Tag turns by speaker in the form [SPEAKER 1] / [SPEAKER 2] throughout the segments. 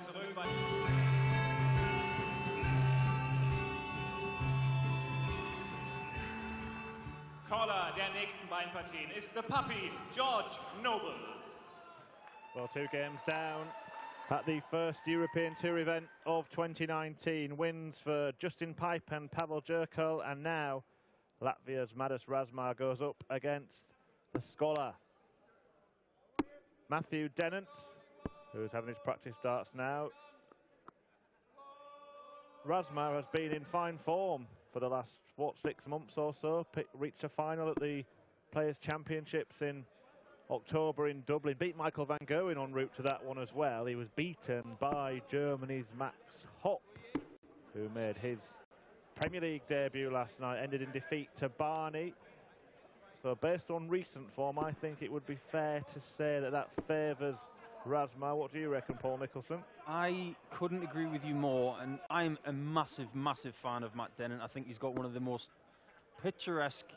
[SPEAKER 1] zurück bei... Caller der nächsten beiden Partien ist the Puppy, George Noble.
[SPEAKER 2] Well, 2 games down at the first European Tour event of 2019. Wins for Justin Pipe and Pavel Jerkel, and now Latvia's Madas Razma goes up against the scholar Matthew Dennant, who's having his practice starts now. Razma has been in fine form for the last, what, 6 months or so. Reached a final at the Players' Championships in October in Dublin. Beat Michael van Gerwen en route to that one as well. He was beaten by Germany's Max Hopp, who made his Premier League debut last night, ended in defeat to Barney. So based on recent form, I think it would be fair to say that that favours Razma. What do you reckon, Paul Nicholson?
[SPEAKER 3] I couldn't agree with you more, and I'm a massive, massive fan of Matt Dennant. I think he's got one of the most picturesque,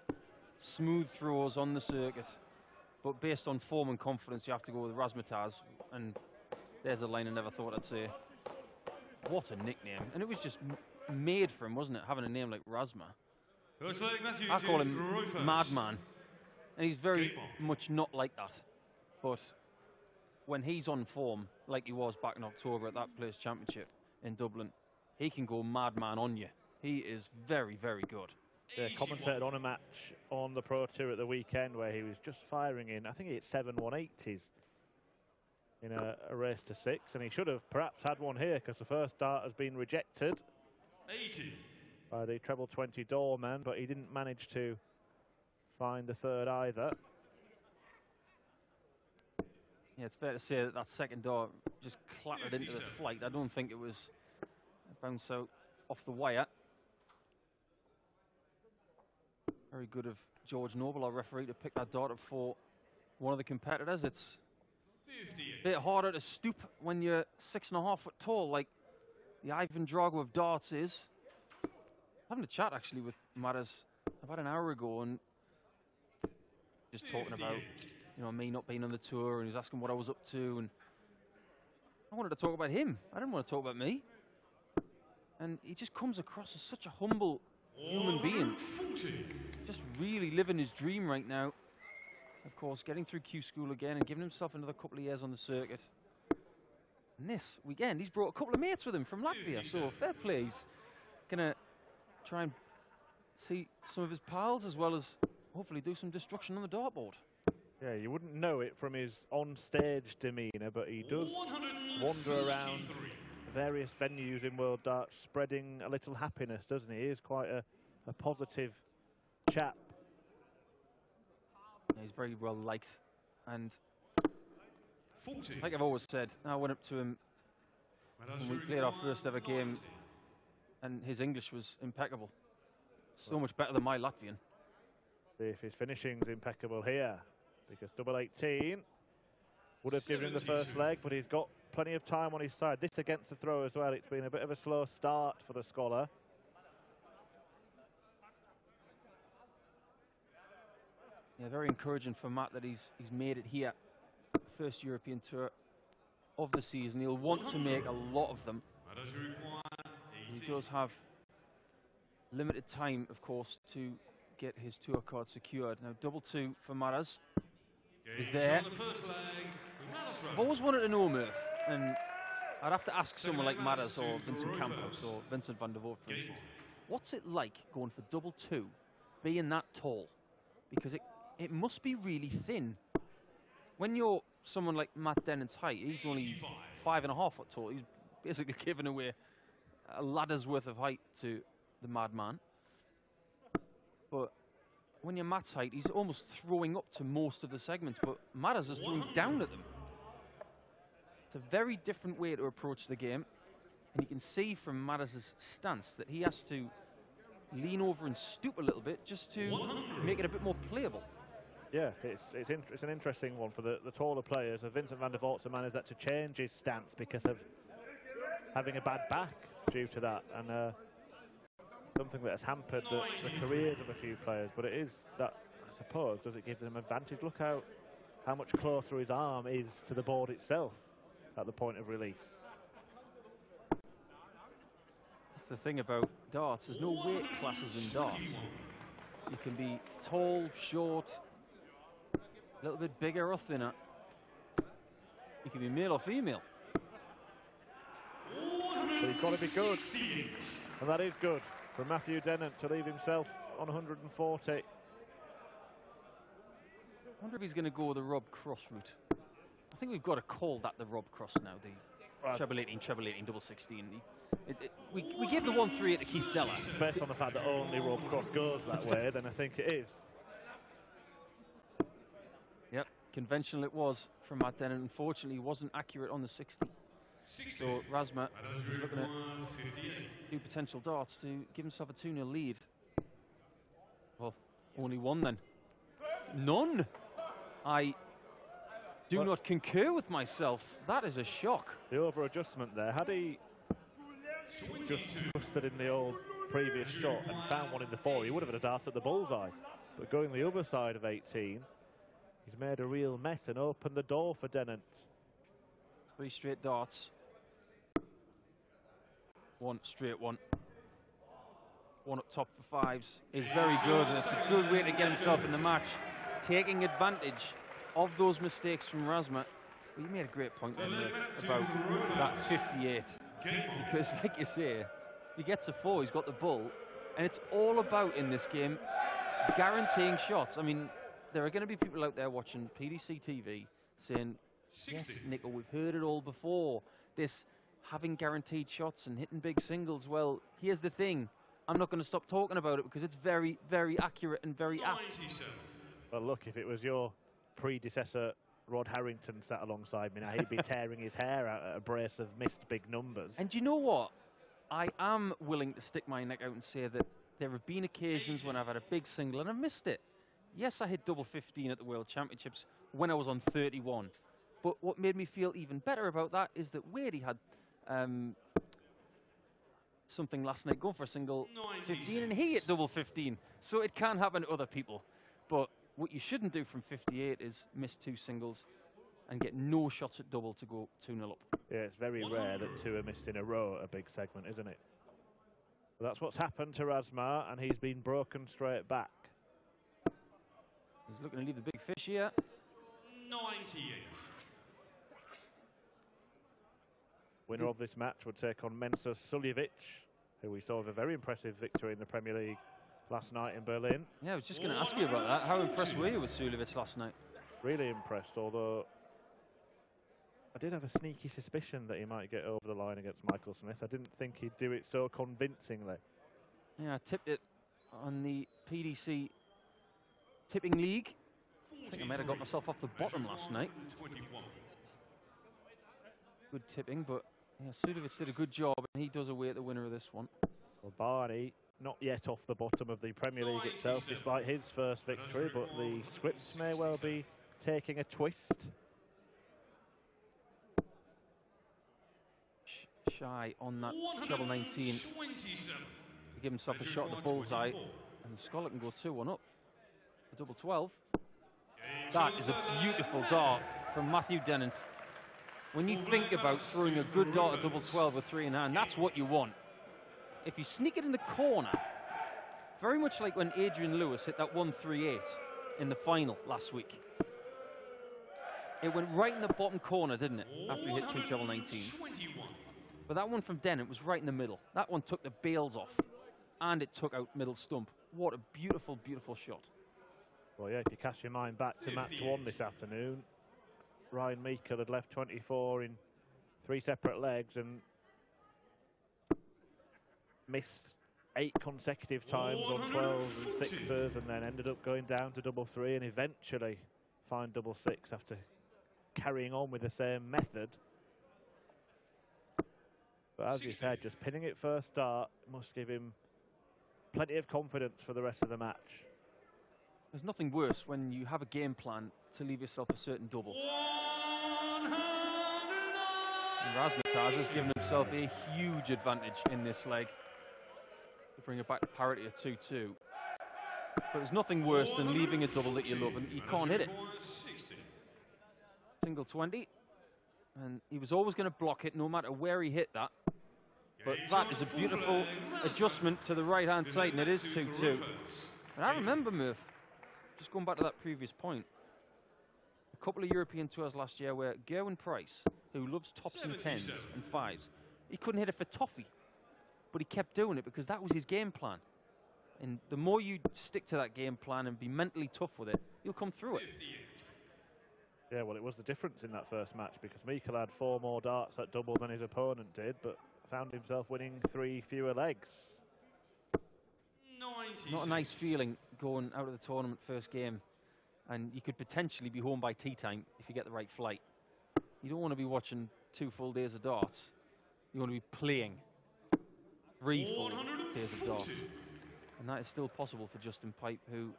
[SPEAKER 3] smooth throws on the circuit. But based on form and confidence, you have to go with Razmataz, and there's a line I never thought I'd say. What a nickname. And it was just made for him, wasn't it, having a name like Razma? I call him Madman, and he's very much not like that. But when he's on form, like he was back in October at that Players' Championship in Dublin, he can go madman on you. He is very, very good.
[SPEAKER 2] Yeah, commentated on a match on the Pro Tour at the weekend where he was just firing in, I think he hit 7 180s in a race to 6, and he should have perhaps had one here because the first dart has been rejected
[SPEAKER 4] 80
[SPEAKER 2] by the treble 20 doorman, but he didn't manage to find the third either.
[SPEAKER 3] Yeah, it's fair to say that that second dart just clattered into the flight. I don't think it was a bounce out off the wire. Very good of George Noble, our referee, to pick that dart up for one of the competitors. It's a bit harder to stoop when you're 6.5 foot tall, like the Ivan Drago of darts is. Having a chat actually with Madas about an hour ago, and just talking about, you know, me not being on the tour, and he was asking what I was up to, and I wanted to talk about him. I didn't want to talk about me. And he just comes across as such a humble human being, just really living his dream right now. Of course, getting through Q School again and giving himself another couple of years on the circuit. And this weekend, he's brought a couple of mates with him from Latvia, so fair play. He's gonna try and see some of his pals, as well as hopefully do some destruction on the dartboard.
[SPEAKER 2] Yeah, you wouldn't know it from his on-stage demeanour, but he does wander around various venues in World Darts, spreading a little happiness, doesn't he? He is quite a positive chap.
[SPEAKER 3] Yeah, he's very well liked, and like I've always said, I went up to him when we played our first ever game, and his English was impeccable. So much better than my Latvian.
[SPEAKER 2] See if his finishing's impeccable here, because double 18 would have given him the first leg, but he's got plenty of time on his side. This against the throw as well. It's been a bit of a slow start for the scholar.
[SPEAKER 3] Yeah, very encouraging for Matt that he's made it here. First European Tour of the season. He'll want to make a lot of them. He does have limited time, of course, to get his tour card secured. Now, double 2 for Madas is there. I've always wanted to know, Murph, and I'd have to ask someone like Madas or Vincent Campos or Vincent van der Voort, for instance, what's it like going for double 2, being that tall? Because it must be really thin. When you're someone like Matt Dennant's height, he's only 5.5 foot tall. He's basically giving away a ladder's worth of height to the madman. But when you're Matt's height, he's almost throwing up to most of the segments, but Madas is throwing down at them. It's a very different way to approach the game, and you can see from Madas' stance that he has to lean over and stoop a little bit just to make it a bit more playable.
[SPEAKER 2] Yeah, it's an interesting one for the taller players. Vincent van der Voort's a man who's had to change his stance because of having a bad back due to that, and something that has hampered the careers of a few players. But it is that, I suppose, does it give them advantage? Look how much closer his arm is to the board itself at the point of release.
[SPEAKER 3] That's the thing about darts. There's no weight classes in darts. You can be tall, short, a little bit bigger or thinner. You can be male or female.
[SPEAKER 2] But he's got to be good. And that is good for Matthew Dennant to leave himself on 140.
[SPEAKER 3] I wonder if he's going to go the Rob Cross route. I think we've got to call that the Rob Cross now, the treble 18, double 16. We gave the 138 to Keith Della.
[SPEAKER 2] Based on the fact that only Rob Cross goes that way, then I think it is.
[SPEAKER 3] Yep, conventional it was from Matt Dennant. Unfortunately, he wasn't accurate on the 60. So Razma is looking at two potential darts to give himself a 2-0 lead. Well, only one then. None. I do not concur with myself. That is a shock.
[SPEAKER 2] The over-adjustment there. Had he just trusted in the old previous shot and found one in the 4, he would have had a dart at the bullseye. But going the other side of 18, he's made a real mess and opened the door for Dennant.
[SPEAKER 3] 3 straight darts. One straight one. One up top for 5s is very good, and it's a good way to get himself in the match. Taking advantage of those mistakes from Razma. Well, you made a great point there about that 58. Because, like you say, he gets a 4, he's got the bull, and it's all about, in this game, guaranteeing shots. I mean, there are going to be people out there watching PDC TV saying, yes, Nico, we've heard it all before. This having guaranteed shots and hitting big singles. Well, here's the thing. I'm not going to stop talking about it because it's very, very accurate and very apt.
[SPEAKER 2] Well, look, if it was your predecessor, Rod Harrington, sat alongside me now, he'd be tearing his hair out at a brace of missed big numbers.
[SPEAKER 3] And you know what? I am willing to stick my neck out and say that there have been occasions when I've had a big single and I've missed it. Yes, I hit double 15 at the World Championships when I was on 31. But what made me feel even better about that is that Wadey had something last night going for a single 15 and he hit double 15. So it can happen to other people. But what you shouldn't do from 58 is miss 2 singles and get no shots at double to go 2-0 up.
[SPEAKER 2] Yeah, it's very rare that 2 are missed in a row at a big segment, isn't it? But that's what's happened to Razma, and he's been broken straight back.
[SPEAKER 3] He's looking to leave the big fish here.
[SPEAKER 1] 98.
[SPEAKER 2] Winner of this match would take on Mensa Suljevic, who we saw with a very impressive victory in the Premier League last night in Berlin.
[SPEAKER 3] Yeah, I was just going to ask you about that. How impressed were you with Suljevic last night?
[SPEAKER 2] Really impressed, although I did have a sneaky suspicion that he might get over the line against Michael Smith. I didn't think he'd do it so convincingly.
[SPEAKER 3] Yeah, I tipped it on the PDC Tipping League. I think I might have got myself off the bottom last night. Good tipping, but yeah, Suljevic did a good job, and he does await the winner of this one.
[SPEAKER 2] Well, Barney, not yet off the bottom of the Premier League itself, despite his first victory, but the scripts may well be taking a twist.
[SPEAKER 3] Shy on that treble 19 to give himself a shot at the bullseye, and the scholar can go 2-1 up. A double 12. That is a beautiful dart from Matthew Dennant. When you think about throwing a good dart at double 12 with 3 in hand, that's what you want. If you sneak it in the corner, very much like when Adrian Lewis hit that 138 in the final last week. It went right in the bottom corner, didn't it, after he hit 2 treble 19s. But that one from Dennant was right in the middle. That one took the bails off, and it took out middle stump. What a beautiful, beautiful shot.
[SPEAKER 2] Well, yeah, if you cast your mind back to match 1 this afternoon, Ryan Meikle had left 24 in 3 separate legs and missed 8 consecutive times on 12s and 6s, and then ended up going down to double 3 and eventually find double 6 after carrying on with the same method. But as you said, just pinning it first start must give him plenty of confidence for the rest of the match.
[SPEAKER 3] There's nothing worse when you have a game plan to leave yourself a certain double. And Razmataz has given himself a huge advantage in this leg to bring it back to parity at 2-2. But there's nothing worse than leaving a double that you love and you can't hit it. Single 20. And he was always going to block it no matter where he hit that. But that is a beautiful adjustment to the right-hand side, and it is 2-2. And I remember, Murph, just going back to that previous point, a couple of European tours last year where Gerwin Price, who loves tops and 10s and 5s, he couldn't hit it for toffee, but he kept doing it because that was his game plan. And the more you stick to that game plan and be mentally tough with it, you'll come through it.
[SPEAKER 2] Yeah, well, it was the difference in that first match because Mikel had 4 more darts at double than his opponent did, but found himself winning 3 fewer legs.
[SPEAKER 3] Not a nice feeling going out of the tournament first game, and you could potentially be home by tea time if you get the right flight. You don't want to be watching 2 full days of darts. You want to be playing 3 full days of darts. And that is still possible for Justin Pipe, who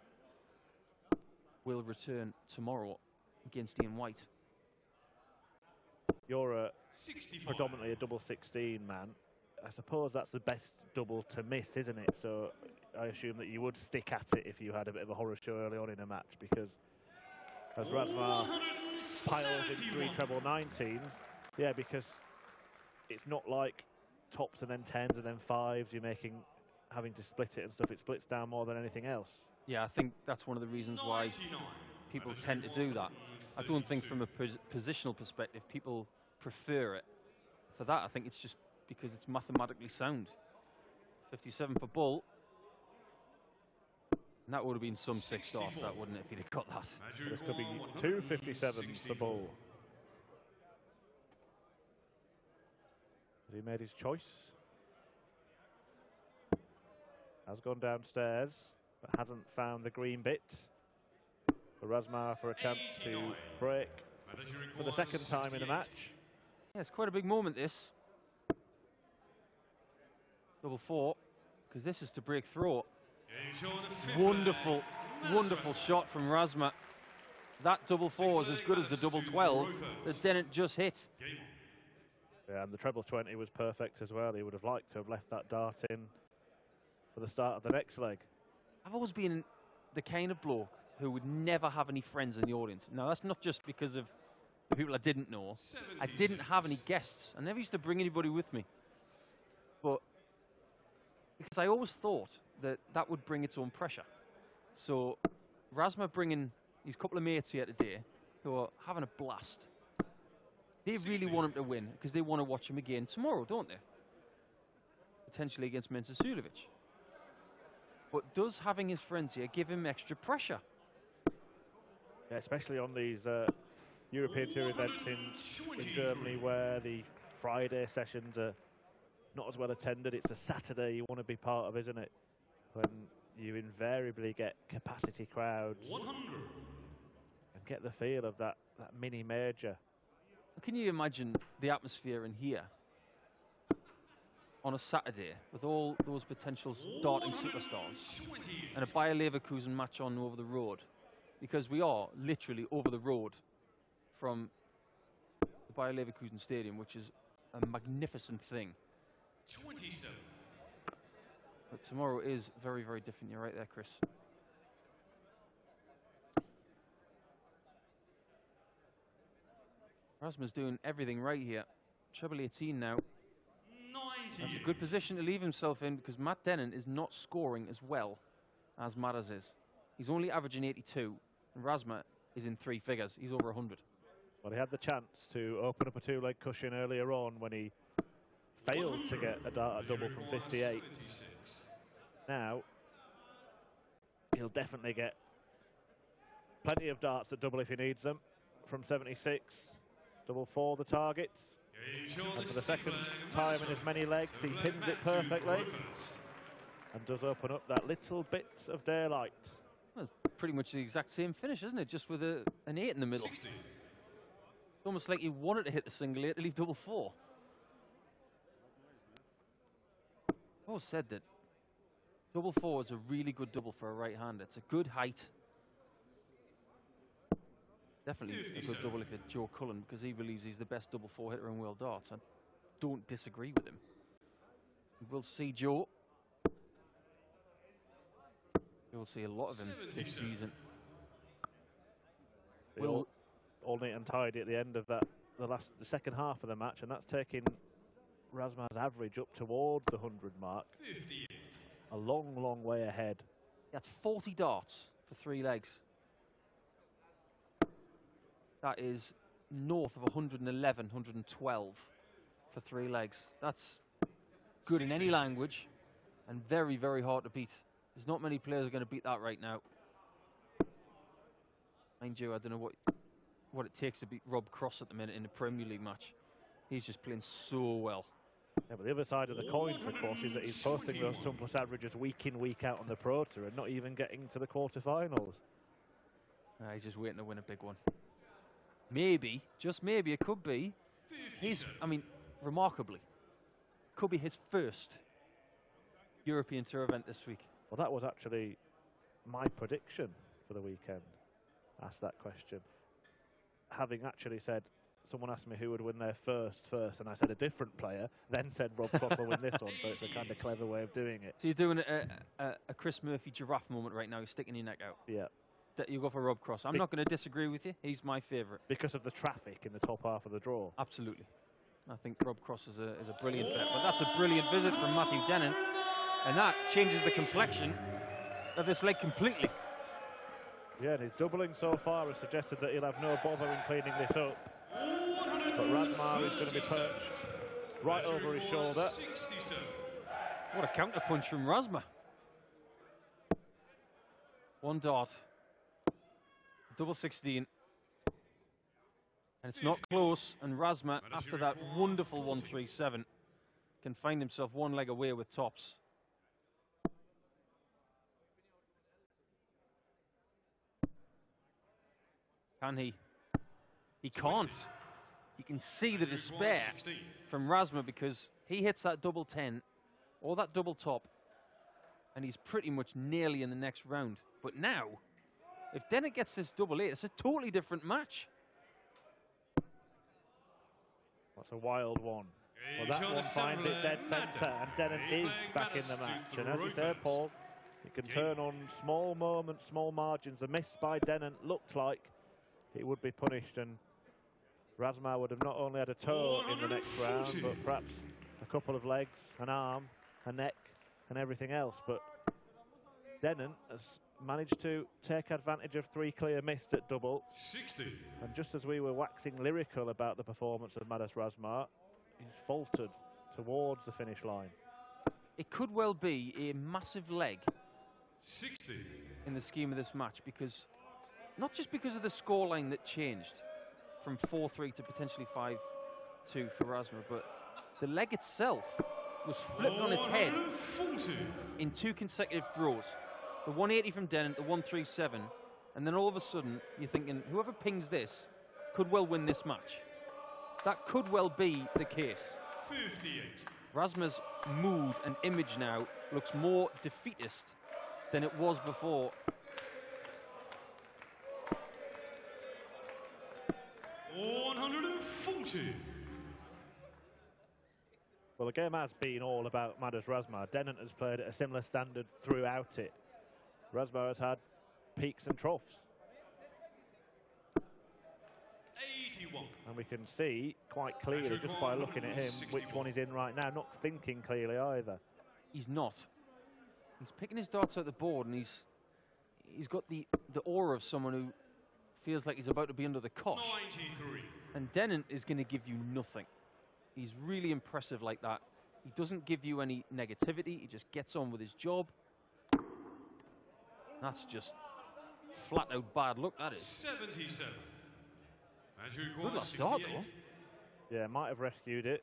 [SPEAKER 3] will return tomorrow against Ian White.
[SPEAKER 2] You're predominantly a double 16 man. I suppose that's the best double to miss, isn't it? So I assume that you would stick at it if you had a bit of a horror show early on in a match, because as Razma piles in 3 treble 19s, yeah, because it's not like tops and then 10s and then 5s, you're having to split it and stuff. It splits down more than anything else.
[SPEAKER 3] Yeah, I think that's one of the reasons why people tend to do that. I don't think from a positional perspective people prefer it. For that, I think it's just because it's mathematically sound. 57 for Bull. And that would have been some 6 darts, that wouldn't it, if he'd have got that.
[SPEAKER 2] So this could be 2 57s for Bull. Has he made his choice? Has gone downstairs, but hasn't found the green bit. For Razma for a chance to break for the 2nd time in the match.
[SPEAKER 3] Yeah, it's quite a big moment, this. Double 4, because this is to break through. Wonderful, wonderful shot from Razma. That double 4 is as good as the double 12 that Dennant just hit.
[SPEAKER 2] Yeah, and the treble 20 was perfect as well. He would have liked to have left that dart in for the start of the next leg.
[SPEAKER 3] I've always been the kind of bloke who would never have any friends in the audience. Now, that's not just because of the people I didn't know. I didn't have any guests. I never used to bring anybody with me. But because I always thought that that would bring its own pressure. So Razma bringing his couple of mates here today who are having a blast. They really want him to win because they want to watch him again tomorrow, don't they? Potentially against Mensah-Suljovic. But does having his friends here give him extra pressure?
[SPEAKER 2] Yeah, especially on these European Tour events in Germany where the Friday sessions are not as well attended. It's a Saturday you want to be part of, isn't it? When you invariably get capacity crowds
[SPEAKER 1] 100.
[SPEAKER 2] and get the feel of that mini major.
[SPEAKER 3] Can you imagine the atmosphere in here on a Saturday with all those potential darting superstars and a Bayer Leverkusen match on over the road? Because we are literally over the road from the Bayer Leverkusen Stadium, which is a magnificent thing.
[SPEAKER 1] 27.
[SPEAKER 3] But tomorrow is very, very different. You're right there, Chris. Razma's doing everything right here. Treble 18 now.
[SPEAKER 1] 90.
[SPEAKER 3] That's a good position to leave himself in because Matt Dennant is not scoring as well as Matters is. He's only averaging 82, and Razma is in 3 figures. He's over 100.
[SPEAKER 2] Well, he had the chance to open up a 2-leg cushion earlier on when he failed to get a double from 58. Now, he'll definitely get plenty of darts at double if he needs them from 76. Double 4 the targets. And for the 2nd time in as many legs, he pins it perfectly and does open up that little bit of daylight.
[SPEAKER 3] Well, it's pretty much the exact same finish, isn't it? Just with an 8 in the middle.
[SPEAKER 1] 60.
[SPEAKER 3] It's almost like you wanted to hit the single 8 to leave double 4. I've always said that double 4 is a really good double for a right-hander. It's a good height. Definitely a good double if you're Joe Cullen, because he believes he's the best double 4 hitter in world darts. I don't disagree with him. We'll see Joe. You'll see a lot of him this season.
[SPEAKER 2] All neat and tidy at the end of that, the 2nd half of the match, and that's taking Razma's average up towards the 100 mark.
[SPEAKER 1] 58.
[SPEAKER 2] A long, long way ahead.
[SPEAKER 3] That's 40 darts for 3 legs. That is north of 111, 112 for 3 legs. That's good
[SPEAKER 1] 60.
[SPEAKER 3] in any language and very, very hard to beat. There's not many players who are going to beat that right now. Mind you, I don't know what it takes to beat Rob Cross at the minute in the Premier League match. He's just playing so well.
[SPEAKER 2] Yeah, but the other side of the coin for Cross is that he's posting those ton plus averages week in, week out on the Pro Tour and not even getting to the quarterfinals.
[SPEAKER 3] He's just waiting to win a big one. Maybe, just maybe, it could be his, I mean, remarkably, could be his first European Tour event this week.
[SPEAKER 2] Well, that was actually my prediction for the weekend. Asked that question. Having actually said, someone asked me who would win their first, and I said a different player, then said Rob Cross will win this one, so it's a kind of clever way of doing it.
[SPEAKER 3] So you're doing a Chris Murphy giraffe moment right now, you're sticking your neck out.
[SPEAKER 2] Yeah.
[SPEAKER 3] You go for Rob Cross. I'm not going to disagree with you. He's my favourite.
[SPEAKER 2] Because of the traffic in the top half of the draw.
[SPEAKER 3] Absolutely. I think Rob Cross is a brilliant bet. But that's a brilliant visit from Matthew Dennant. And that changes the complexion of this leg completely.
[SPEAKER 2] Yeah, and his doubling so far has suggested that he'll have no bother in cleaning this up. But Razma is going to be perched right over his shoulder.
[SPEAKER 3] What a counter punch from Razma. 1 dart. Double 16. And it's not close. And Razma, after that wonderful 137, can find himself 1 leg away with tops. Can he? He can't. You can see the despair from Razma because he hits that double 10 or that double top and he's pretty much nearly in the next round. But now, if Dennant gets this double 8, it's a totally different match.
[SPEAKER 2] That's a wild one. Well, that one finds it dead centre, and Dennant is back in the match. And as you said, Paul, he can turn on small moments, small margins. The miss by Dennant looked like it would be punished, and Razma would have not only had a toe in the next round, but perhaps a couple of legs, an arm, a neck, and everything else. But Dennant has managed to take advantage of 3 clear missed at double.
[SPEAKER 1] 60.
[SPEAKER 2] And just as we were waxing lyrical about the performance of Madars Razma, he's faltered towards the finish line.
[SPEAKER 3] It could well be a massive leg
[SPEAKER 1] 60.
[SPEAKER 3] in the scheme of this match, because not just because of the scoreline that changed from 4-3 to potentially 5-2 for Razma, but the leg itself was flipped on its head in 2 consecutive throws. The 180 from Dennant, the 137, and then all of a sudden you're thinking, whoever pings this could well win this match. That could well be the case.
[SPEAKER 1] 58.
[SPEAKER 3] Razma's mood and image now looks more defeatist than it was before.
[SPEAKER 2] Well, the game has been all about Madars Razma. Dennant has played at a similar standard throughout it. Razma has had peaks and troughs.
[SPEAKER 1] 81.
[SPEAKER 2] And we can see quite clearly, just by looking at him, which one he's in right now. Not thinking clearly either.
[SPEAKER 3] He's not. He's picking his darts out the board, and he's got the aura of someone who feels like he's about to be under the cosh.
[SPEAKER 1] 93.
[SPEAKER 3] And Dennant is going to give you nothing. He's really impressive like that. He doesn't give you any negativity. He just gets on with his job. That's just flat out bad luck, that is.
[SPEAKER 1] 77.
[SPEAKER 3] Good last start, though.
[SPEAKER 2] Yeah, might have rescued it.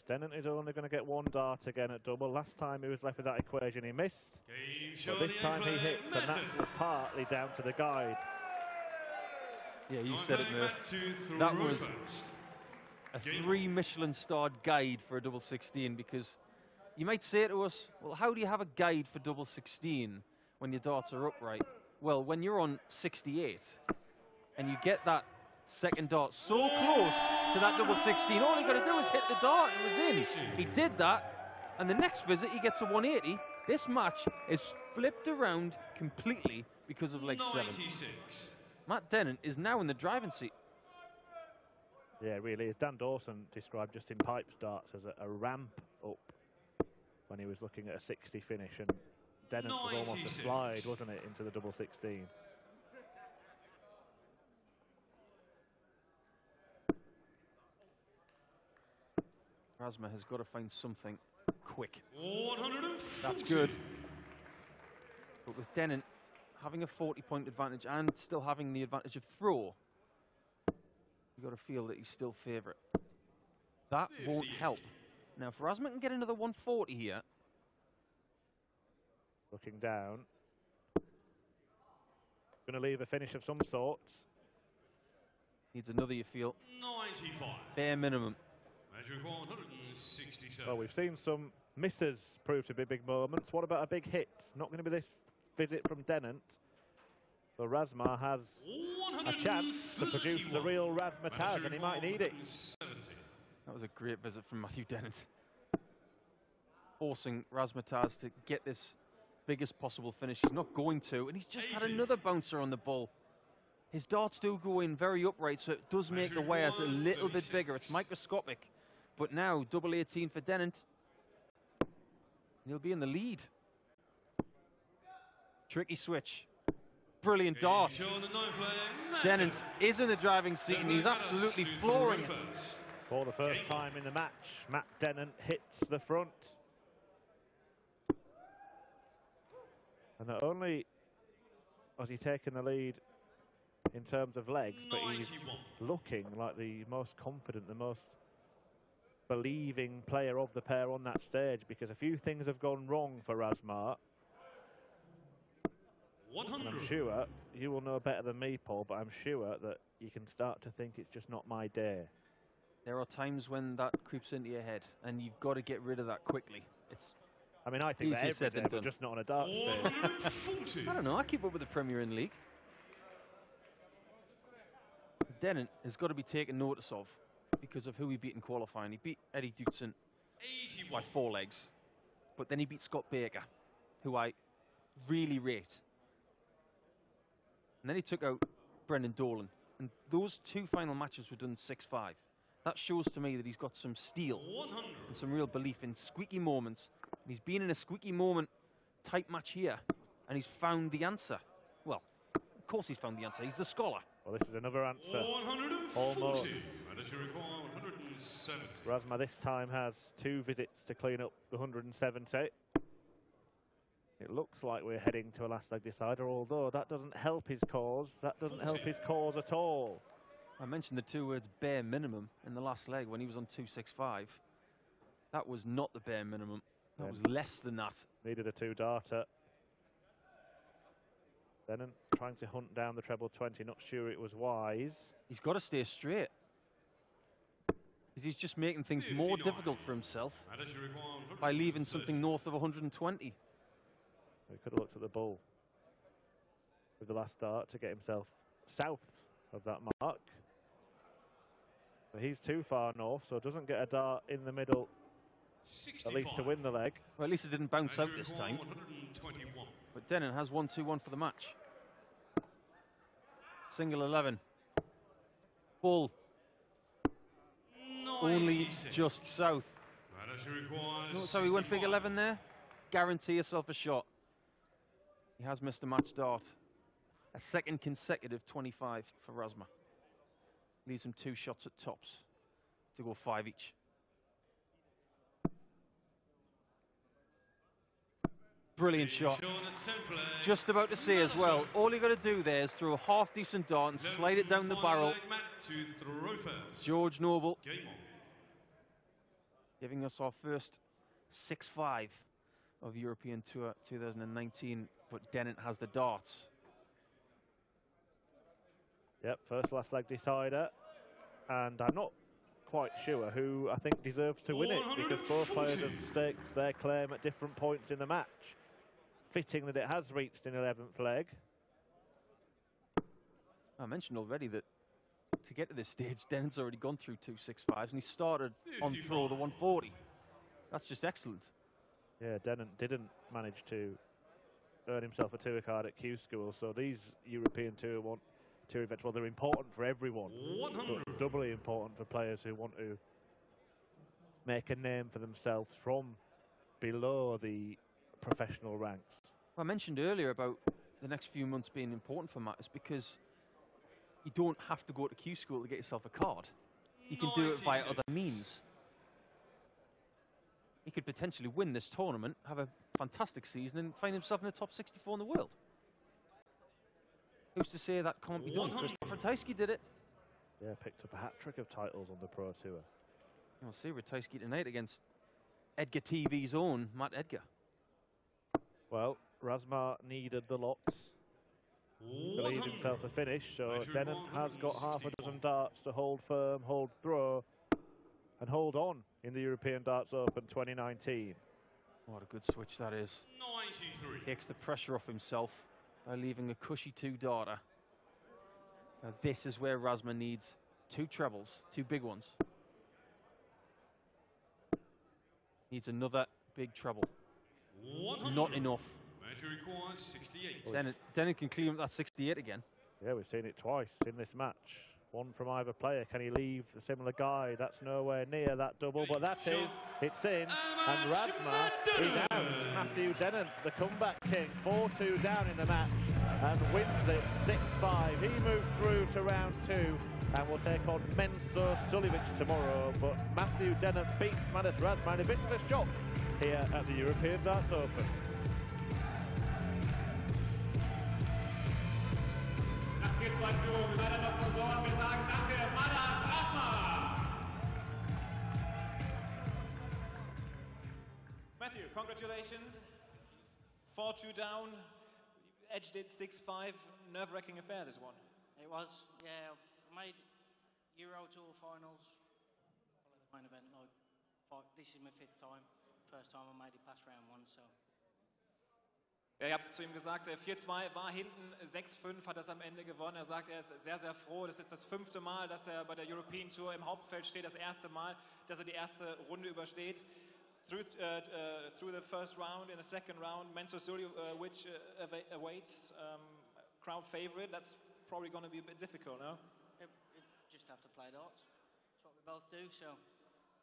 [SPEAKER 2] Dennant is only going to get 1 dart again at double. Last time he was left with that equation, he missed. But this time he hits, and that was partly down to the guide.
[SPEAKER 3] Yeah, you said it, Murph. That was a 3 Michelin-starred guide for a double 16, because you might say to us, well, how do you have a guide for double 16 when your darts are upright? Well, when you're on 68 and you get that second dart so close to that double 16, all you got to do is hit the dart and it was in. He did that, and the next visit he gets a 180. This match is flipped around completely because of leg 7. Matt Dennant is now in the driving seat.
[SPEAKER 2] Yeah, it really is. Dan Dawson described Justin Pipe's darts as a ramp up when he was looking at a 60 finish, and Dennant was almost a slide, wasn't it, into the double 16.
[SPEAKER 3] Razma has got to find something quick. That's good. But with Dennant having a 40-point advantage and still having the advantage of throw, you've got to feel that he's still favourite. That won't help. Now, if Razma can get another 140 here.
[SPEAKER 2] Looking down. Going to leave a finish of some sorts.
[SPEAKER 3] Needs another, you feel.
[SPEAKER 1] 95.
[SPEAKER 3] Bare minimum.
[SPEAKER 2] Well, we've seen some misses prove to be big moments. What about a big hit? Not going to be this visit from Dennant. So Razma has a chance to produce the real Razmataz, and he might need it.
[SPEAKER 3] That was a great visit from Matthew Dennant. Forcing Razmataz to get this biggest possible finish. He's not going to, and he's just had another bouncer on the ball. His darts do go in very upright, so it does make the wears a little bit bigger. It's microscopic. But now, double 18 for Dennant. He'll be in the lead. Tricky switch. Brilliant dart. Dennant is in the driving seat, and he's absolutely flooring it.
[SPEAKER 2] For the first time in the match, Matt Dennant hits the front. And not only has he taken the lead in terms of legs, but he's looking like the most confident, the most believing player of the pair on that stage, because a few things have gone wrong for Razma. And I'm sure you will know better than me, Paul, but I'm sure that you can start to think it's just not my day.
[SPEAKER 3] There are times when that creeps into your head, and you've got to get rid of that quickly. It's
[SPEAKER 2] I mean, I think
[SPEAKER 3] easier
[SPEAKER 2] they're
[SPEAKER 3] said
[SPEAKER 2] every
[SPEAKER 3] than
[SPEAKER 2] day, but
[SPEAKER 3] done.
[SPEAKER 2] just not on a dart stage.
[SPEAKER 3] I don't know. I keep up with the Premier Inn League. Dennant has got to be taken notice of because of who he beat in qualifying. He beat Eddie Dutson by 4 legs, but then he beat Scott Baker, who I really rate. And then he took out Brendan Dolan. And those 2 final matches were done 6-5. That shows to me that he's got some steel and some real belief in squeaky moments. And he's been in a squeaky moment type match here, and he's found the answer. Well, of course he's found the answer. He's the scholar.
[SPEAKER 2] Well, this is another answer. Almost. Razma this time has 2 visits to clean up the 170. It looks like we're heading to a last leg decider, although that doesn't help his cause. That doesn't help his cause at all.
[SPEAKER 3] I mentioned the 2 words bare minimum in the last leg when he was on 265. That was not the bare minimum. That was less than that.
[SPEAKER 2] Needed a 2-darter. Dennant trying to hunt down the treble 20, not sure it was wise.
[SPEAKER 3] He's got to stay straight. Because he's just making things more difficult for himself by leaving something north of 120.
[SPEAKER 2] He could have looked at the bull with the last dart to get himself south of that mark. But he's too far north, so doesn't get a dart in the middle, 65. At least to win the leg.
[SPEAKER 3] Well, at least it didn't bounce out this time. But Dennant has 1-2-1 for the match. Single 11. Bull. Only just south. Notice how he went big 11 there? Guarantee yourself a shot. He has missed a match dart. A second consecutive 25 for Razma. Leaves him 2 shots at tops to go 5 each. Brilliant shot. Just about to say as well, all you got to do there is throw a half-decent dart and slide it down the barrel. George Noble giving us our first 6-5 of European Tour 2019, but Dennant has the darts.
[SPEAKER 2] Yep, first last leg decider, and I'm not quite sure who I think deserves to win it, because both players have staked their claim at different points in the match. Fitting that it has reached an 11th leg.
[SPEAKER 3] I mentioned already that to get to this stage, Dennant's already gone through 2 6-5s, and he started on throw the 140. That's just excellent.
[SPEAKER 2] Yeah, Dennant didn't manage to earn himself a tour card at Q School, so these European Tour want two events. Well, they're important for everyone, but doubly important for players who want to make a name for themselves from below the professional ranks.
[SPEAKER 3] I mentioned earlier about the next few months being important for Matt is because you don't have to go to Q School to get yourself a card. You can do it via other means. He could potentially win this tournament, have a fantastic season, and find himself in the top 64 in the world. Who's to say that can't be done? Because Ratajski did it.
[SPEAKER 2] Yeah, picked up a hat-trick of titles on the Pro Tour.
[SPEAKER 3] We'll see Ratajski tonight against Edgar TV's own Matt Edgar.
[SPEAKER 2] Well, Razma needed the locks to lead himself a finish, so Dennant has got half a dozen darts to hold firm, hold throw, and hold on in the European Darts Open 2019.
[SPEAKER 3] What a good switch that is. 93. Takes the pressure off himself by leaving a cushy two-darter. Now this is where Razma needs two trebles, two big ones. Needs another big treble. Not enough.
[SPEAKER 1] Requires 68.
[SPEAKER 3] Dennant can clean up that 68 again.
[SPEAKER 2] Yeah, we've seen it twice in this match. One from either player. Can he leave a similar guy? That's nowhere near that double, but that is, it's in, and Razma is out. Matthew Dennant, the comeback king, 4-2 down in the match, and wins it 6-5. He moves through to round 2, and will take on Menzo Suljovic tomorrow, but Matthew Dennant beats Manis Razma in a bit of a shock here at the European Darts Open.
[SPEAKER 1] Matthew, congratulations. 4-2 down, edged it 6-5. Nerve-wracking affair, this one.
[SPEAKER 4] It was, yeah. I made Euro Tour finals, main event. This is my 5th time. First time I made it past round 1, so.
[SPEAKER 1] Ja, ihr habt zu ihm gesagt, 4-2 war hinten, 6-5 hat er es am Ende gewonnen. Er sagt, er ist sehr, sehr froh. Das ist jetzt das 5. Mal, dass er bei der European Tour im Hauptfeld steht. Das 1. Mal, dass er die erste Runde übersteht. Through the first round, in the second round, Menzo Suljovic awaits, crowd favorite. That's probably going to be a bit difficult, no?
[SPEAKER 4] Just have to play darts. That's what we both do. So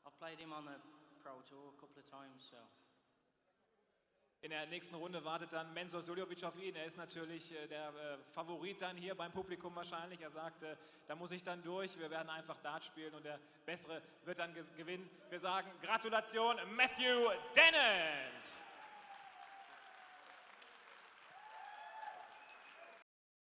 [SPEAKER 4] I've played him on the Pro Tour a couple of times. So.
[SPEAKER 1] In der nächsten Runde wartet dann Menzo Suljovic auf ihn. Er ist natürlich der Favorit dann hier beim Publikum wahrscheinlich. Er sagt, da muss ich dann durch. Wir werden einfach Dart spielen und der Bessere wird dann gewinnen. Wir sagen Gratulation, Matthew Dennant!